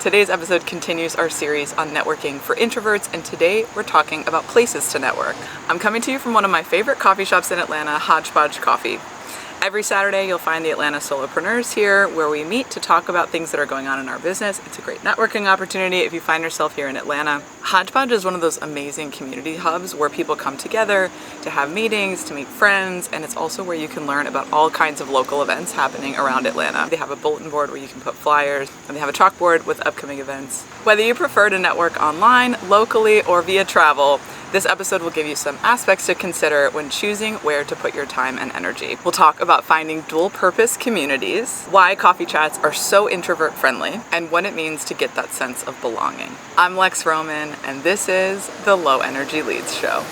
Today's episode continues our series on networking for introverts, and today we're talking about places to network. I'm coming to you from one of my favorite coffee shops in Atlanta, Hodgepodge Coffee. Every Saturday you'll find the Atlanta solopreneurs here where we meet to talk about things that are going on in our business. It's a great networking opportunity if you find yourself here in Atlanta. Hodgepodge is one of those amazing community hubs where people come together to have meetings, to meet friends, and it's also where you can learn about all kinds of local events happening around Atlanta. They have a bulletin board where you can put flyers, and they have a chalkboard with upcoming events. Whether you prefer to network online, locally, or via travel, this episode will give you some aspects to consider when choosing where to put your time and energy. We'll talk about finding dual-purpose communities, why coffee chats are so introvert-friendly, and what it means to get that sense of belonging. I'm Lex Roman, and this is the Low Energy Leads Show.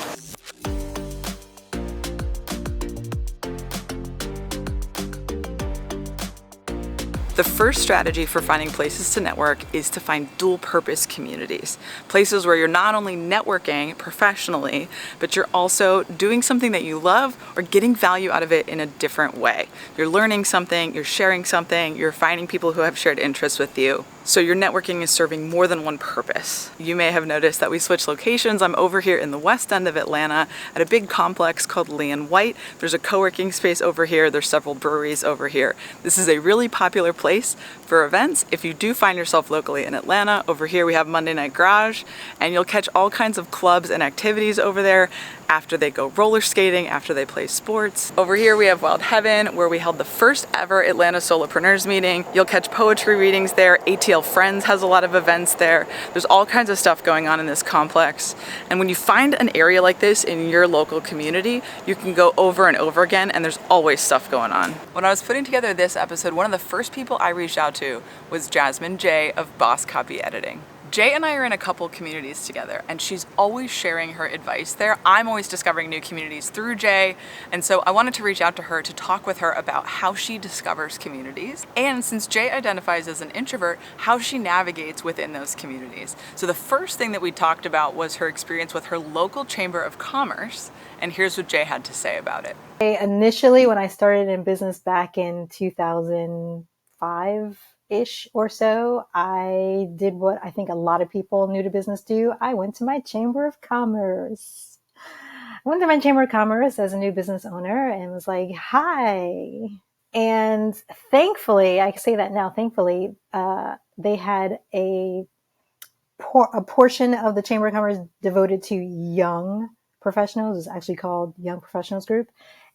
The first strategy for finding places to network is to find dual-purpose communities. Places where you're not only networking professionally, but you're also doing something that you love or getting value out of it in a different way. You're learning something, you're sharing something, you're finding people who have shared interests with you. So your networking is serving more than one purpose. You may have noticed that we switched locations. I'm over here in the west end of Atlanta at a big complex called Lee and White. There's a co-working space over here. There's several breweries over here. This is a really popular place for events. If you do find yourself locally in Atlanta, over here we have Monday Night Garage, and you'll catch all kinds of clubs and activities over there after they go roller skating, after they play sports. Over here we have Wild Heaven, where we held the first ever Atlanta Solopreneurs meeting. You'll catch poetry readings there. ATL Friends has a lot of events there. There's all kinds of stuff going on in this complex. And when you find an area like this in your local community, you can go over and over again, and there's always stuff going on. When I was putting together this episode, one of the first people I reached out to was Jasmine J of Boss Copy Editing. Jay and I are in a couple communities together, and she's always sharing her advice there. I'm always discovering new communities through Jay, and so I wanted to reach out to her to talk with her about how she discovers communities, and since Jay identifies as an introvert, how she navigates within those communities. So the first thing that we talked about was her experience with her local chamber of commerce, and here's what Jay had to say about it. Initially, when I started in business back in 2005-ish or so, I did what I think a lot of people new to business do. I went to my chamber of commerce. I went to my chamber of commerce as a new business owner and was like, hi. And thankfully, I can say that now, thankfully, they had a portion of the chamber of commerce devoted to young professionals. It's actually called Young Professionals Group.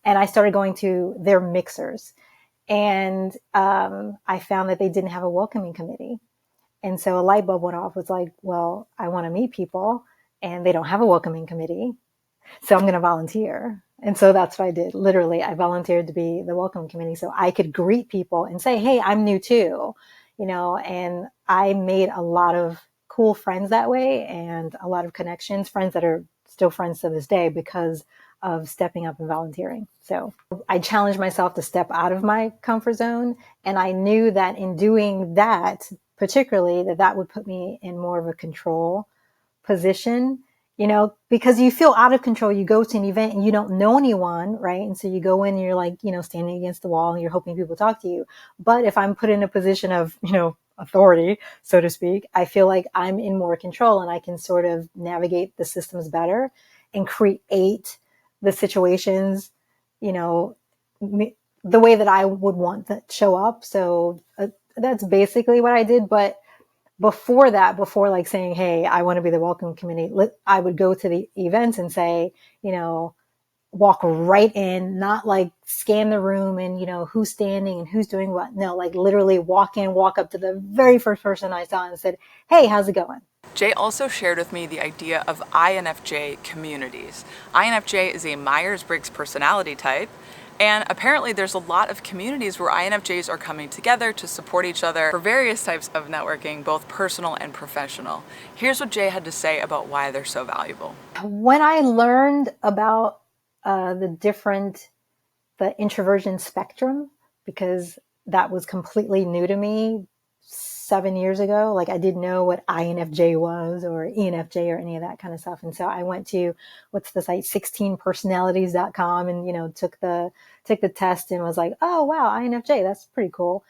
And I started going to their mixers. And I found that they didn't have a welcoming committee. And so a light bulb went off. Was like, well, I want to meet people and they don't have a welcoming committee. So I'm going to volunteer. And so that's what I did. Literally, I volunteered to be the welcome committee so I could greet people and say, hey, I'm new too, and I made a lot of cool friends that way and a lot of connections, friends that are still friends to this day because of stepping up and volunteering. So I challenged myself to step out of my comfort zone. And I knew that in doing that, particularly that would put me in more of a control position, because you feel out of control. You go to an event and you don't know anyone, right? And so you go in and you're like, standing against the wall and you're hoping people talk to you. But if I'm put in a position of, authority, so to speak, I feel like I'm in more control and I can sort of navigate the systems better and create the situations, the way that I would want to show up. So that's basically what I did. But before like saying, hey, I want to be the welcome committee, I would go to the events and say, walk right in, not like scan the room and, who's standing and who's doing what. No, like literally walk up to the very first person I saw and said, hey, how's it going? Jay also shared with me the idea of INFJ communities. INFJ is a Myers-Briggs personality type, and apparently there's a lot of communities where INFJs are coming together to support each other for various types of networking, both personal and professional. Here's what Jay had to say about why they're so valuable. When I learned about the introversion spectrum, because that was completely new to me 7 years ago. Like I didn't know what INFJ was or ENFJ or any of that kind of stuff. And so I went to, what's the site, 16personalities.com and, took the test and was like, oh, wow, INFJ, that's pretty cool.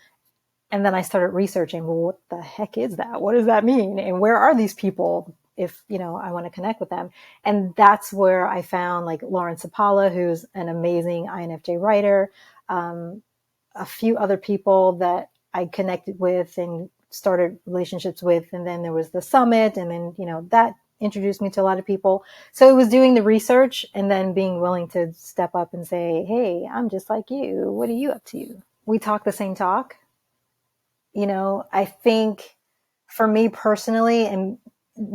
And then I started researching, well, what the heck is that? What does that mean? And where are these people if, I want to connect with them? And that's where I found like Lauren Sapala, who's an amazing INFJ writer, a few other people that I connected with and started relationships with. And then there was the summit, and then, that introduced me to a lot of people. So it was doing the research and then being willing to step up and say, hey, I'm just like you. What are you up to? We talk the same talk. I think for me personally, and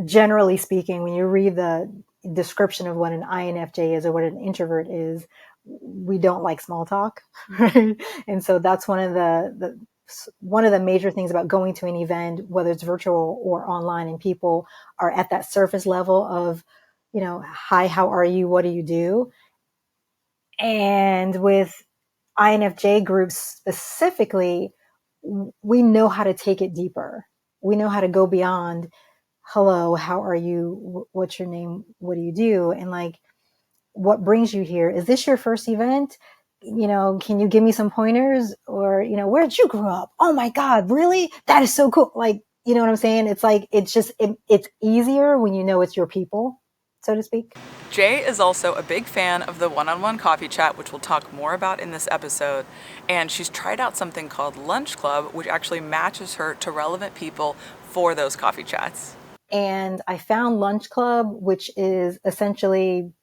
generally speaking, when you read the description of what an INFJ is or what an introvert is, we don't like small talk, right? And so that's one of the major things about going to an event, whether it's virtual or online, and people are at that surface level of, hi, how are you? What do you do? And with INFJ groups specifically, we know how to take it deeper. We know how to go beyond, hello, how are you? What's your name? What do you do? And like, what brings you here? Is this your first event? Can you give me some pointers? Or, where did you grow up? Oh my God, really? That is so cool. Like, you know what I'm saying? It's like, it's easier when you know it's your people, so to speak. Jay is also a big fan of the one-on-one coffee chat, which we'll talk more about in this episode. And she's tried out something called Lunchclub, which actually matches her to relevant people for those coffee chats. And I found Lunchclub, which is essentially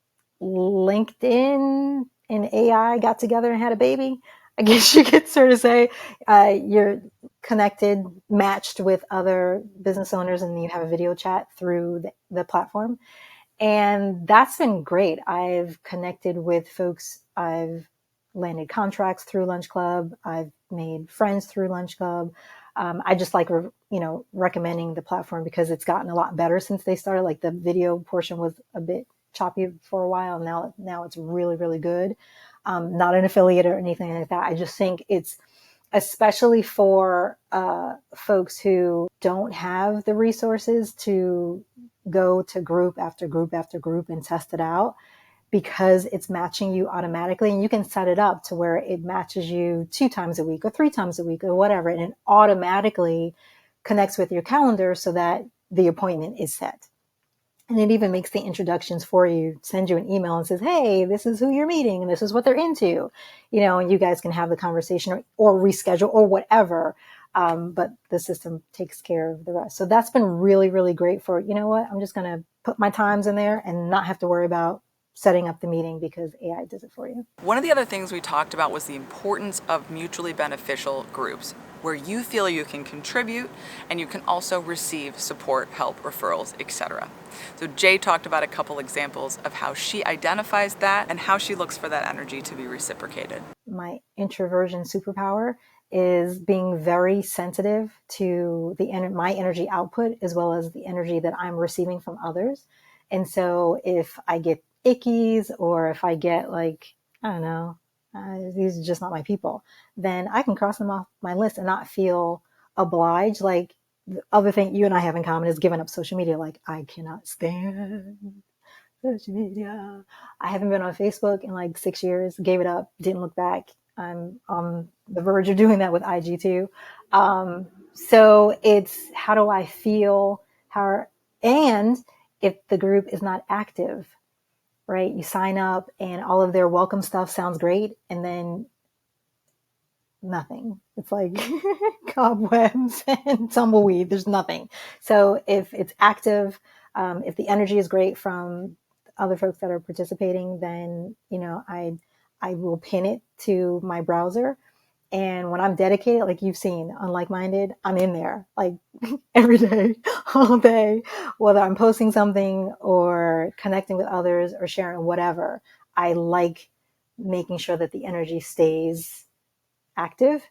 LinkedIn and AI got together and had a baby. I guess you could sort of say you're connected, matched with other business owners, and you have a video chat through the platform. And that's been great. I've connected with folks. I've landed contracts through Lunchclub. I've made friends through Lunchclub. I just like, recommending the platform because it's gotten a lot better since they started. Like the video portion was a bit choppy for a while. Now it's really, really good. Not an affiliate or anything like that. I just think it's, especially for folks who don't have the resources to go to group after group after group and test it out, because it's matching you automatically, and you can set it up to where it matches you 2 times a week or 3 times a week or whatever. And it automatically connects with your calendar so that the appointment is set. And it even makes the introductions for you, sends you an email and says, hey, this is who you're meeting and this is what they're into, and you guys can have the conversation or reschedule or whatever. But the system takes care of the rest. So that's been really, really great for, I'm just going to put my times in there and not have to worry about setting up the meeting because AI does it for you. One of the other things we talked about was the importance of mutually beneficial groups where you feel you can contribute and you can also receive support, help, referrals, etc. So Jay talked about a couple examples of how she identifies that and how she looks for that energy to be reciprocated. My introversion superpower is being very sensitive to my energy output as well as the energy that I'm receiving from others. And so if I get ickies or if I get like, I don't know, these are just not my people, then I can cross them off my list and not feel obliged. Like the other thing you and I have in common is giving up social media. Like I cannot stand social media. I haven't been on Facebook in like 6 years, gave it up, didn't look back. I'm on the verge of doing that with IG too. So it's how do I feel? And if the group is not active, right? You sign up and all of their welcome stuff sounds great. And then nothing. It's like cobwebs and tumbleweed. There's nothing. So if it's active, if the energy is great from other folks that are participating, then, I will pin it to my browser. And when I'm dedicated, like you've seen on Like-Minded, I'm in there like every day, all day, whether I'm posting something or connecting with others or sharing whatever. I like making sure that the energy stays active.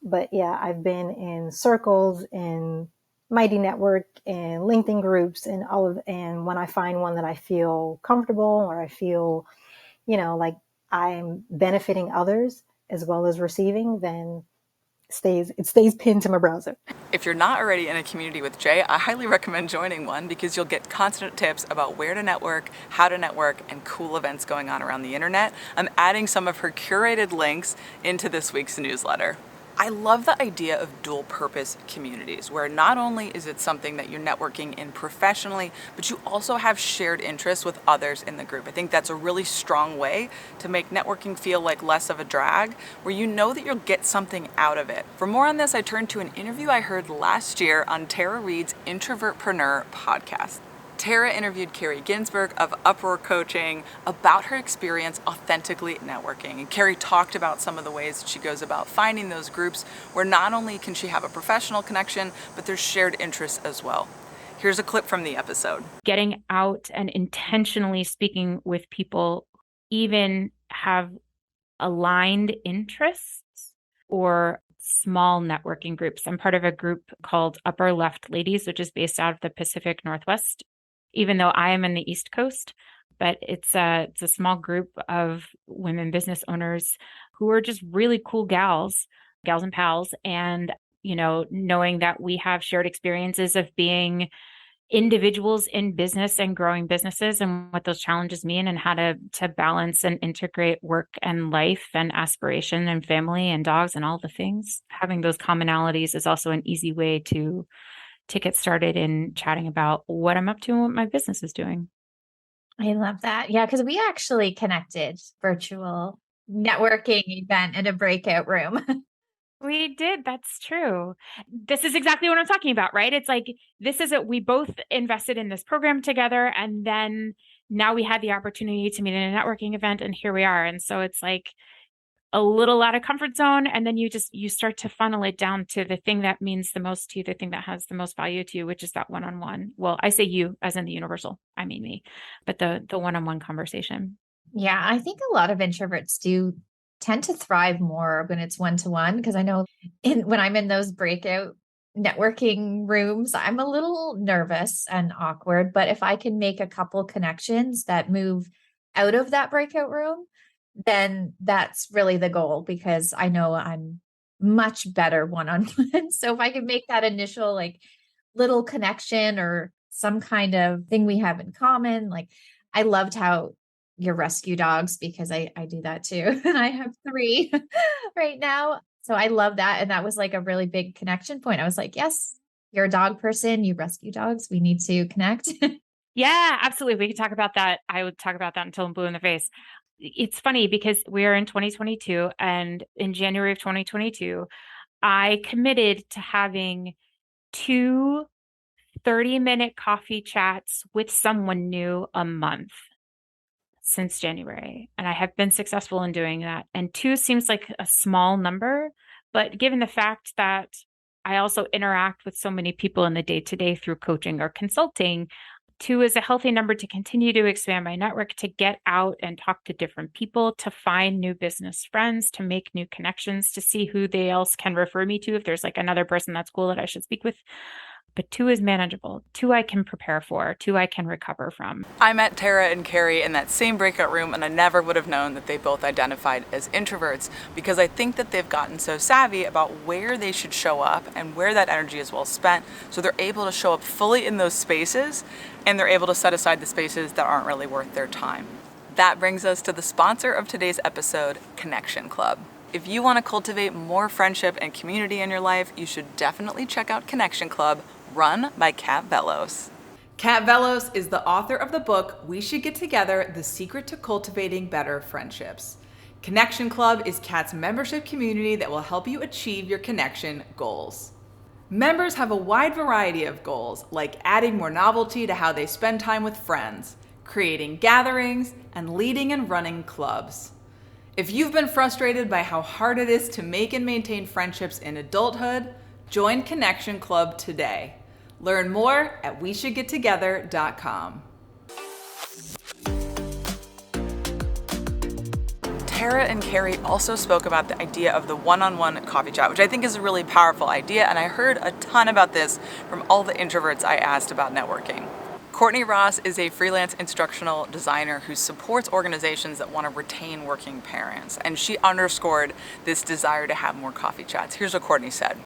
But yeah, I've been in circles, in Mighty Network, and LinkedIn groups, and when I find one that I feel comfortable or I feel, like I'm benefiting others as well as receiving, then it stays pinned to my browser. If you're not already in a community with Jay, I highly recommend joining one because you'll get constant tips about where to network, how to network, and cool events going on around the internet. I'm adding some of her curated links into this week's newsletter. I love the idea of dual purpose communities, where not only is it something that you're networking in professionally, but you also have shared interests with others in the group. I think that's a really strong way to make networking feel like less of a drag, where you know that you'll get something out of it. For more on this, I turned to an interview I heard last year on Tara Reid's Introvert-preneur podcast. Tara interviewed Carrie Ginsberg of Uproar Coaching about her experience authentically networking. And Carrie talked about some of the ways that she goes about finding those groups where not only can she have a professional connection, but there's shared interests as well. Here's a clip from the episode. Getting out and intentionally speaking with people, even have aligned interests or small networking groups. I'm part of a group called Upper Left Ladies, which is based out of the Pacific Northwest, even though I am in the East Coast. But it's a small group of women business owners who are just really cool gals and pals. And, knowing that we have shared experiences of being individuals in business and growing businesses and what those challenges mean and how to balance and integrate work and life and aspiration and family and dogs and all the things. Having those commonalities is also an easy way to get started in chatting about what I'm up to and what my business is doing. I love that. Yeah, because we actually connected virtual networking event in a breakout room. We did. That's true. This is exactly what I'm talking about, right? It's like, we both invested in this program together, and then now we had the opportunity to meet in a networking event, and here we are. And so it's like a little out of comfort zone. And then you start to funnel it down to the thing that means the most to you, the thing that has the most value to you, which is that one-on-one. Well, I say you as in the universal, I mean me, but the one-on-one conversation. Yeah, I think a lot of introverts do tend to thrive more when it's one-to-one, because I know when I'm in those breakout networking rooms, I'm a little nervous and awkward, but if I can make a couple connections that move out of that breakout room, then that's really the goal, because I know I'm much better one-on-one. So if I can make that initial little connection or some kind of thing we have in common, I loved how your rescue dogs, because I do that too. And I have 3 right now. So I love that. And that was a really big connection point. I was like, yes, you're a dog person. You rescue dogs. We need to connect. Yeah, absolutely. We could talk about that. I would talk about that until I'm blue in the face. It's funny because we're in 2022, and in January of 2022, I committed to having 2 30-minute coffee chats with someone new a month since January. And I have been successful in doing that. And 2 seems like a small number, but given the fact that I also interact with so many people in the day-to-day through coaching or consulting, 2 is a healthy number to continue to expand my network, to get out and talk to different people, to find new business friends, to make new connections, to see who they else can refer me to if there's another person that's cool that I should speak with. But 2 is manageable. 2 I can prepare for. 2 I can recover from. I met Tara and Carrie in that same breakout room, and I never would have known that they both identified as introverts, because I think that they've gotten so savvy about where they should show up and where that energy is well spent, so they're able to show up fully in those spaces, and they're able to set aside the spaces that aren't really worth their time. That brings us to the sponsor of today's episode, Connection Club. If you want to cultivate more friendship and community in your life, you should definitely check out Connection Club, run by Kat Vellos. Kat Vellos is the author of the book, We Should Get Together, The Secret to Cultivating Better Friendships. Connection Club is Kat's membership community that will help you achieve your connection goals. Members have a wide variety of goals, like adding more novelty to how they spend time with friends, creating gatherings, and leading and running clubs. If you've been frustrated by how hard it is to make and maintain friendships in adulthood, join Connection Club today. Learn more at weshouldgettogether.com. Tara and Carrie also spoke about the idea of the one-on-one coffee chat, which I think is a really powerful idea, and I heard a ton about this from all the introverts I asked about networking. Courtney Ross is a freelance instructional designer who supports organizations that want to retain working parents, and she underscored this desire to have more coffee chats. Here's what Courtney said.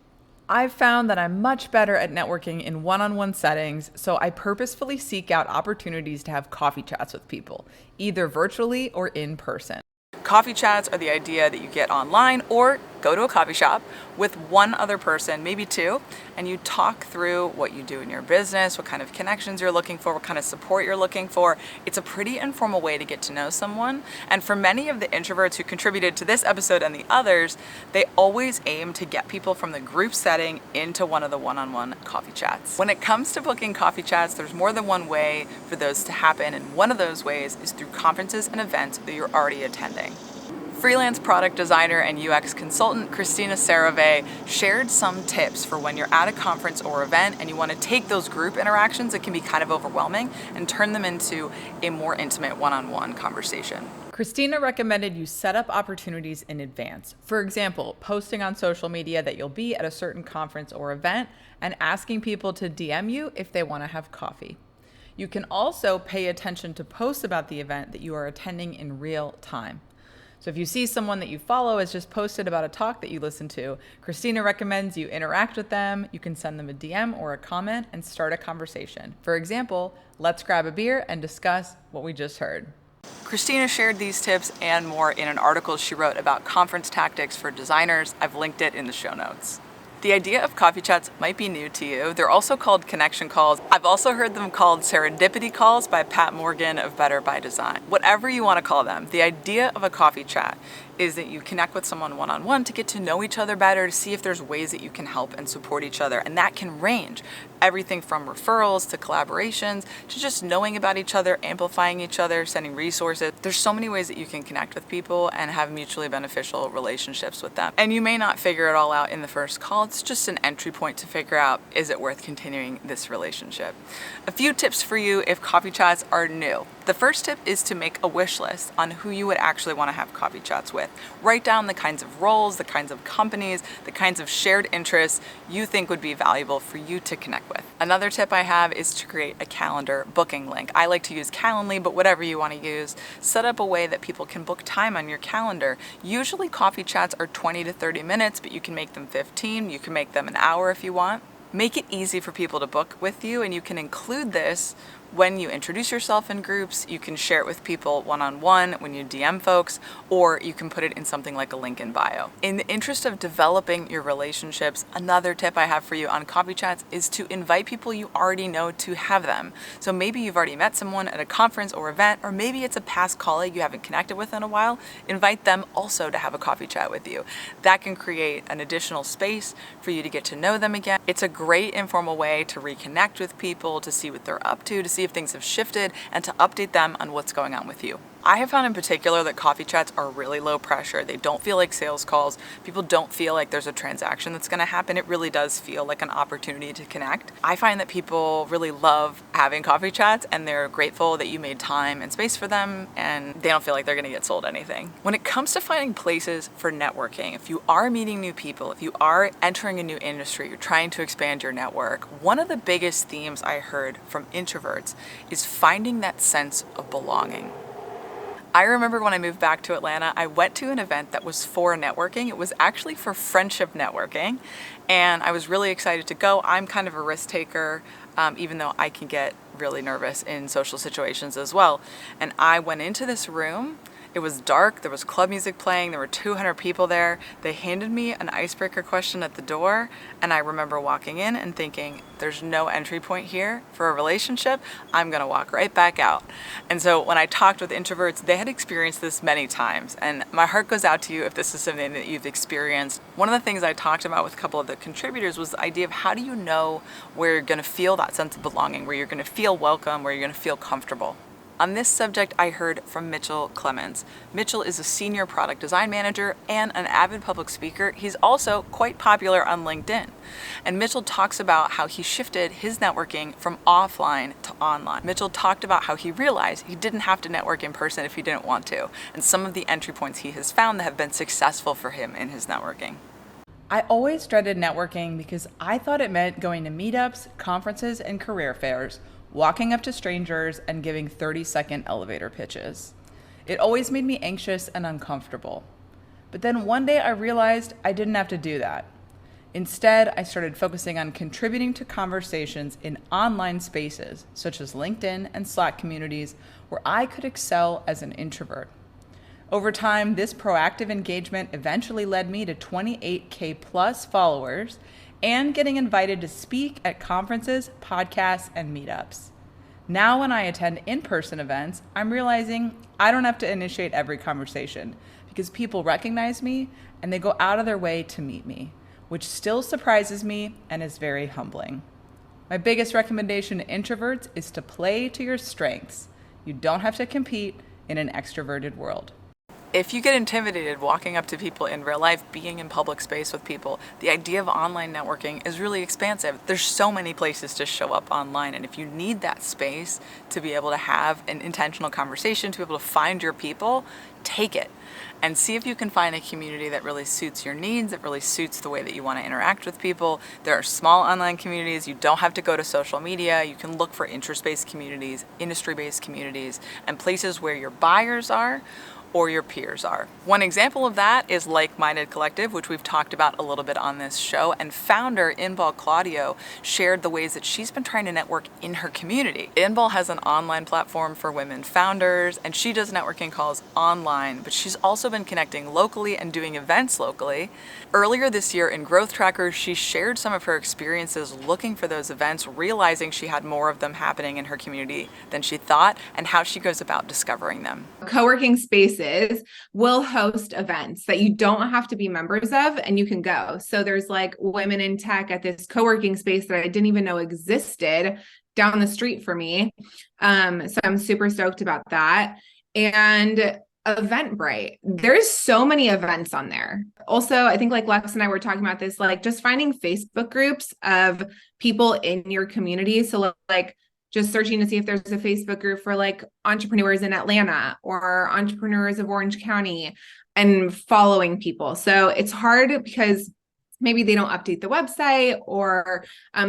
I've found that I'm much better at networking in one-on-one settings, so I purposefully seek out opportunities to have coffee chats with people, either virtually or in person. Coffee chats are the idea that you get online or go to a coffee shop with one other person, maybe two, and you talk through what you do in your business, what kind of connections you're looking for, what kind of support you're looking for. It's a pretty informal way to get to know someone. And for many of the introverts who contributed to this episode and the others, they always aim to get people from the group setting into one of the one-on-one coffee chats. When it comes to booking coffee chats, there's more than one way for those to happen, and one of those ways is through conferences and events that you're already attending. Freelance product designer and UX consultant Christina Sarave shared some tips for when you're at a conference or event and you want to take those group interactions that can be kind of overwhelming and turn them into a more intimate one-on-one conversation. Christina recommended you set up opportunities in advance. For example, posting on social media that you'll be at a certain conference or event and asking people to DM you if they want to have coffee. You can also pay attention to posts about the event that you are attending in real time. So if you see someone that you follow has just posted about a talk that you listened to, Christina recommends you interact with them. You can send them a DM or a comment and start a conversation. For example, let's grab a beer and discuss what we just heard. Christina shared these tips and more in an article she wrote about conference tactics for designers. I've linked it in the show notes. The idea of coffee chats might be new to you. They're also called connection calls. I've also heard them called serendipity calls by Pat Morgan of Better by Design. Whatever you want to call them, the idea of a coffee chat is that you connect with someone one-on-one to get to know each other better, to see if there's ways that you can help and support each other. And that can range everything from referrals to collaborations to just knowing about each other, amplifying each other, sending resources. There's so many ways that you can connect with people and have mutually beneficial relationships with them. And you may not figure it all out in the first call. It's just an entry point to figure out, is it worth continuing this relationship? A few tips for you if coffee chats are new. The first tip is to make a wish list on who you would actually want to have coffee chats with. Write down the kinds of roles, the kinds of companies, the kinds of shared interests you think would be valuable for you to connect with. Another tip I have is to create a calendar booking link. I like to use Calendly, but whatever you want to use, set up a way that people can book time on your calendar. Usually coffee chats are 20 to 30 minutes, but you can make them 15, you can make them an hour if you want. Make it easy for people to book with you, and you can include this when you introduce yourself in groups. You can share it with people one-on-one when you DM folks, or you can put it in something like a link in bio. In the interest of developing your relationships, another tip I have for you on coffee chats is to invite people you already know to have them. So maybe you've already met someone at a conference or event, or maybe it's a past colleague you haven't connected with in a while. Invite them also to have a coffee chat with you. That can create an additional space for you to get to know them again. It's a great informal way to reconnect with people, to see what they're up to see if things have shifted, and to update them on what's going on with you. I have found in particular that coffee chats are really low pressure. They don't feel like sales calls. People don't feel like there's a transaction that's going to happen. It really does feel like an opportunity to connect. I find that people really love having coffee chats, and they're grateful that you made time and space for them, and they don't feel like they're going to get sold anything. When it comes to finding places for networking, if you are meeting new people, if you are entering a new industry, you're trying to expand your network, one of the biggest themes I heard from introverts is finding that sense of belonging. I remember when I moved back to Atlanta, I went to an event that was for networking. It was actually for friendship networking, and I was really excited to go. I'm kind of a risk taker, even though I can get really nervous in social situations as well. And I went into this room. It was dark, there was club music playing, there were 200 people there. They handed me an icebreaker question at the door, and I remember walking in and thinking, there's no entry point here for a relationship. I'm gonna walk right back out. And so when I talked with introverts, they had experienced this many times, and my heart goes out to you if this is something that you've experienced. One of the things I talked about with a couple of the contributors was the idea of how do you know where you're gonna feel that sense of belonging, where you're gonna feel welcome, where you're gonna feel comfortable. On this subject, I heard from Mitchell Clemens. Mitchell is a senior product design manager and an avid public speaker. He's also quite popular on LinkedIn. And Mitchell talks about how he shifted his networking from offline to online. Mitchell talked about how he realized he didn't have to network in person if he didn't want to, and some of the entry points he has found that have been successful for him in his networking. I always dreaded networking because I thought it meant going to meetups, conferences, and career fairs, walking up to strangers and giving 30-second elevator pitches. It always made me anxious and uncomfortable. But then one day I realized I didn't have to do that. Instead, I started focusing on contributing to conversations in online spaces, such as LinkedIn and Slack communities, where I could excel as an introvert. Over time, this proactive engagement eventually led me to 28K plus followers and getting invited to speak at conferences, podcasts, and meetups. Now when I attend in-person events, I'm realizing I don't have to initiate every conversation because people recognize me and they go out of their way to meet me, which still surprises me and is very humbling. My biggest recommendation to introverts is to play to your strengths. You don't have to compete in an extroverted world. If you get intimidated walking up to people in real life, being in public space with people, the idea of online networking is really expansive. There's so many places to show up online, and if you need that space to be able to have an intentional conversation, to be able to find your people, take it and see if you can find a community that really suits your needs, that really suits the way that you want to interact with people. There are small online communities. You don't have to go to social media. You can look for interest-based communities, industry-based communities, and places where your buyers are or your peers are. One example of that is Like-Minded Collective, which we've talked about a little bit on this show, and founder Inbal Claudio shared the ways that she's been trying to network in her community. Inbal has an online platform for women founders, and she does networking calls online, but she's also been connecting locally and doing events locally. Earlier this year in Growth Tracker, she shared some of her experiences looking for those events, realizing she had more of them happening in her community than she thought, and how she goes about discovering them. Co-working spaces will host events that you don't have to be members of and you can go. So there's like Women in Tech at this co-working space that I didn't even know existed down the street for me. So I'm super stoked about that. And Eventbrite, there's so many events on there. Also, I think like Lex and I were talking about this, like just finding Facebook groups of people in your community. So like just searching to see if there's a Facebook group for like entrepreneurs in Atlanta or entrepreneurs of Orange County, and following people. So it's hard because maybe they don't update the website or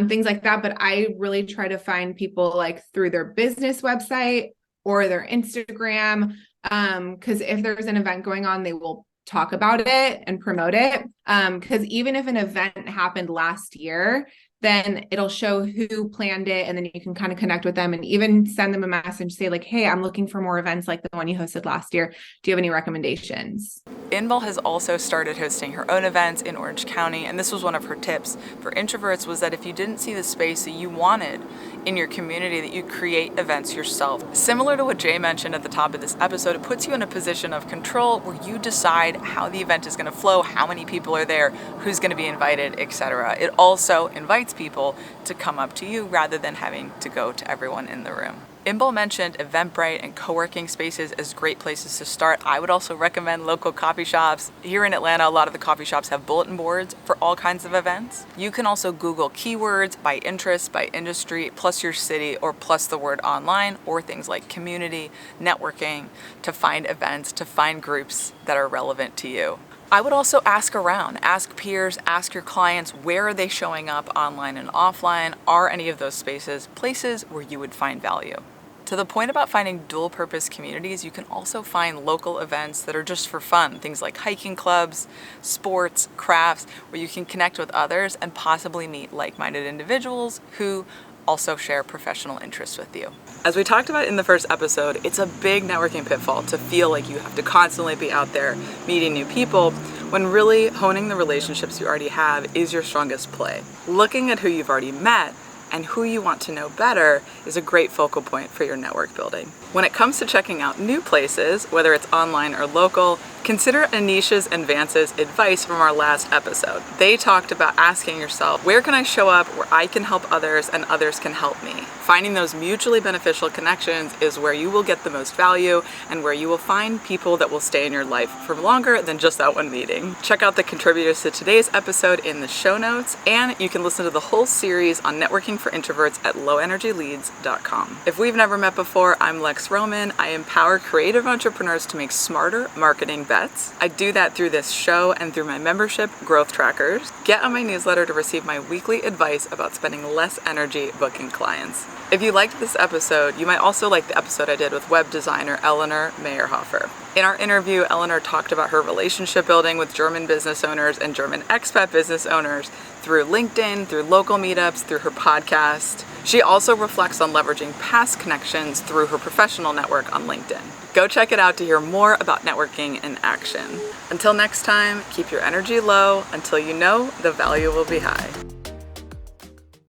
things like that. But I really try to find people like through their business website or their Instagram. Because if there's an event going on, they will talk about it and promote it. Because even if an event happened last year, then it'll show who planned it. And then you can kind of connect with them and even send them a message, say like, hey, I'm looking for more events like the one you hosted last year. Do you have any recommendations? Inbal has also started hosting her own events in Orange County, and this was one of her tips for introverts, was that if you didn't see the space that you wanted in your community, that you create events yourself. Similar to what Jay mentioned at the top of this episode, it puts you in a position of control where you decide how the event is going to flow, how many people are there, who's going to be invited, etc. It also invites people to come up to you rather than having to go to everyone in the room. Inbal mentioned Eventbrite and co-working spaces as great places to start. I would also recommend local coffee shops. Here in Atlanta, a lot of the coffee shops have bulletin boards for all kinds of events. You can also Google keywords by interest, by industry, plus your city, or plus the word online, or things like community, networking, to find events, to find groups that are relevant to you. I would also ask around, ask peers, ask your clients, where are they showing up online and offline? Are any of those spaces places where you would find value? To the point about finding dual purpose communities, you can also find local events that are just for fun. Things like hiking clubs, sports, crafts, where you can connect with others and possibly meet like-minded individuals who also share professional interests with you. As we talked about in the first episode, it's a big networking pitfall to feel like you have to constantly be out there meeting new people, when really honing the relationships you already have is your strongest play. Looking at who you've already met and who you want to know better is a great focal point for your network building. When it comes to checking out new places, whether it's online or local, consider Anisha's and Vance's advice from our last episode. They talked about asking yourself, where can I show up where I can help others and others can help me? Finding those mutually beneficial connections is where you will get the most value and where you will find people that will stay in your life for longer than just that one meeting. Check out the contributors to today's episode in the show notes, and you can listen to the whole series on networking for introverts at lowenergyleads.com. If we've never met before, I'm Lex Roman. I empower creative entrepreneurs to make smarter marketing bets. I do that through this show and through my membership, Growth Trackers. Get on my newsletter to receive my weekly advice about spending less energy booking clients. If you liked this episode, you might also like the episode I did with web designer Eleanor Meyerhofer. In our interview, Eleanor talked about her relationship building with German business owners and German expat business owners through LinkedIn, through local meetups, through her podcast. She also reflects on leveraging past connections through her professional network on LinkedIn. Go check it out to hear more about networking in action. Until next time, keep your energy low until you know the value will be high.